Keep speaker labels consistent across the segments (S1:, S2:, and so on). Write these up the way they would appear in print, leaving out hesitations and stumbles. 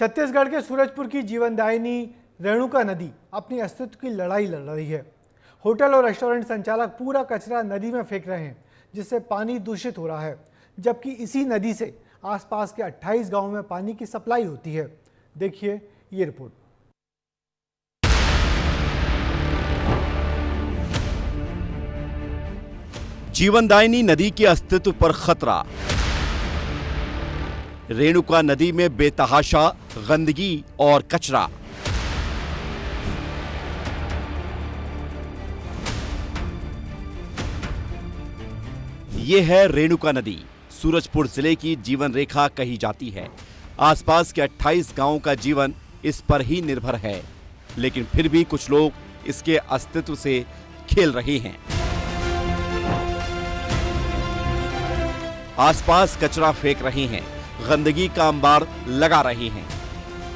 S1: छत्तीसगढ़ के सूरजपुर की जीवनदायिनी रेणुका नदी अपनी अस्तित्व की लड़ाई लड़ रही है। होटल और रेस्टोरेंट संचालक पूरा कचरा नदी में फेंक रहे हैं, जिससे पानी दूषित हो रहा है, जबकि इसी नदी से आसपास के 28 गांवों में पानी की सप्लाई होती है। देखिए ये रिपोर्ट।
S2: जीवनदायिनी नदी के अस्तित्व पर खतरा। रेणुका नदी में बेतहाशा गंदगी और कचरा। ये है रेणुका नदी। सूरजपुर जिले की जीवन रेखा कही जाती है। आसपास के 28 गांवों का जीवन इस पर ही निर्भर है, लेकिन फिर भी कुछ लोग इसके अस्तित्व से खेल रहे हैं। आसपास कचरा फेंक रहे हैं, गंदगी का अंबार लगा रहे हैं।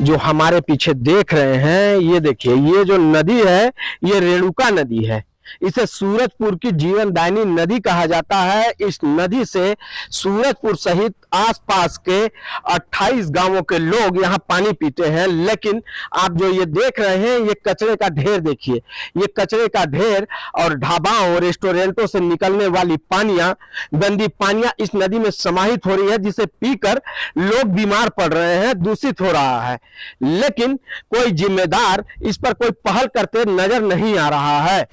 S3: जो हमारे पीछे देख रहे हैं, ये देखिए, ये जो नदी है ये रेणुका नदी है। इसे सूरजपुर की जीवनदायिनी नदी कहा जाता है। इस नदी से सूरजपुर सहित आसपास के 28 गांवों के लोग यहाँ पानी पीते हैं। लेकिन आप जो ये देख रहे हैं, ये कचरे का ढेर देखिए, ये कचरे का ढेर और ढाबाओं और रेस्टोरेंटों से निकलने वाली पानियां, गंदी पानियां इस नदी में समाहित हो रही है, जिसे पीकर लोग बीमार पड़ रहे हैं, दूषित हो रहा है। लेकिन कोई जिम्मेदार इस पर कोई पहल करते नजर नहीं आ रहा है।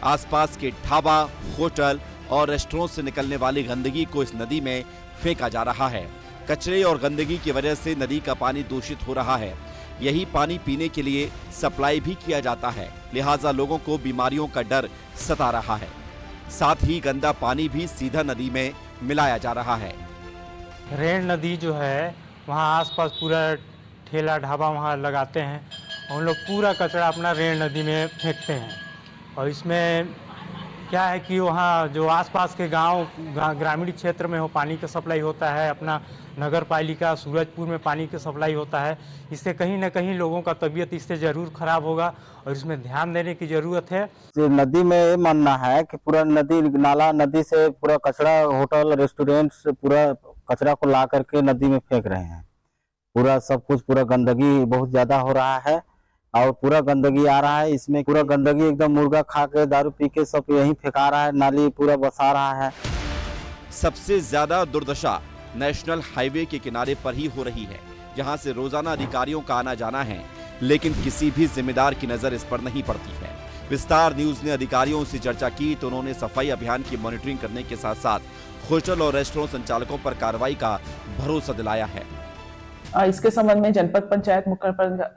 S2: आसपास के ढाबा, होटल और रेस्टोरेंट से निकलने वाली गंदगी को इस नदी में फेंका जा रहा है। कचरे और गंदगी की वजह से नदी का पानी दूषित हो रहा है। यही पानी पीने के लिए सप्लाई भी किया जाता है, लिहाजा लोगों को बीमारियों का डर सता रहा है। साथ ही गंदा पानी भी सीधा नदी में मिलाया जा रहा है।
S4: रेण नदी जो है, वहाँ आसपास पूरा ठेला ढाबा वहाँ लगाते हैं, उन लोग पूरा कचरा अपना रेण नदी में फेंकते हैं। और इसमें क्या है कि वहाँ जो आसपास के गांव ग्रामीण क्षेत्र में हो पानी का सप्लाई होता है, अपना नगर पालिका सूरजपुर में पानी की सप्लाई होता है। इससे कहीं ना कहीं लोगों का तबीयत इससे ज़रूर खराब होगा और इसमें ध्यान देने की ज़रूरत है।
S5: नदी में ये मानना है कि पूरा नदी नाला नदी से पूरा कचरा, होटल रेस्टोरेंट से पूरा कचरा को ला करके नदी में फेंक रहे हैं। पूरा सब कुछ, पूरा गंदगी बहुत ज्यादा हो रहा है और पूरा गंदगी आ रहा है। इसमें पूरा गंदगी एकदम मुर्गा खा के, दारू पी के सब यहीं फेंका रहा है, नाली पूरा बसा रहा है।
S2: सबसे ज्यादा दुर्दशा नेशनल हाईवे के किनारे पर ही हो रही है, जहां से रोजाना अधिकारियों का आना जाना है, लेकिन किसी भी जिम्मेदार की नजर इस पर नहीं पड़ती है। विस्तार न्यूज ने अधिकारियों से चर्चा की तो उन्होंने सफाई अभियान की मॉनिटरिंग करने के साथ साथ होटल और रेस्टोरेंट संचालकों पर कार्रवाई का भरोसा दिलाया है।
S6: इसके संबंध में जनपद पंचायत मुख्य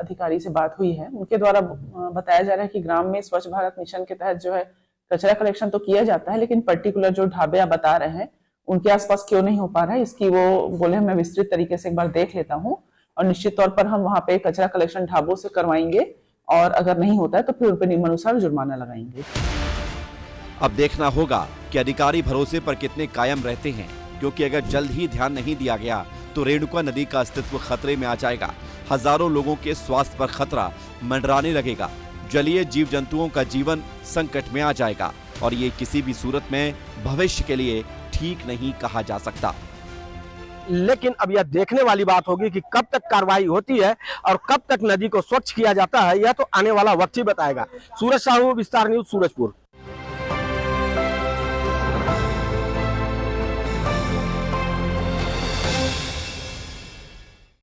S6: अधिकारी से बात हुई है। उनके द्वारा बताया जा रहा है कि ग्राम में स्वच्छ भारत मिशन के तहत जो है कचरा कलेक्शन तो किया जाता है, लेकिन पर्टिकुलर जो ढाबे आप बता रहे हैं उनके आसपास क्यों नहीं हो पा रहा है, इसकी वो बोले मैं विस्तृत तरीके से एक बार देख लेता हूँ और निश्चित तौर पर हम वहाँ पे कचरा कलेक्शन ढाबों से करवाएंगे और अगर नहीं होता है तो फिर उन पर नियमानुसार जुर्माना लगाएंगे।
S2: अब देखना होगा कि अधिकारी भरोसे पर कितने कायम रहते हैं, क्योंकि अगर जल्द ही ध्यान नहीं दिया गया तो रेणुका नदी का अस्तित्व खतरे में आ जाएगा। हजारों लोगों के स्वास्थ्य पर खतरा मंडराने लगेगा। जलीय जीव जंतुओं का जीवन संकट में आ जाएगा और ये किसी भी सूरत में भविष्य के लिए ठीक नहीं कहा जा सकता।
S3: लेकिन अब यह देखने वाली बात होगी कि कब तक कार्रवाई होती है और कब तक नदी को स्वच्छ किया जाता है, यह तो आने वाला वक्त ही बताएगा। सूरज साहू, विस्तार न्यूज, सूरजपुर।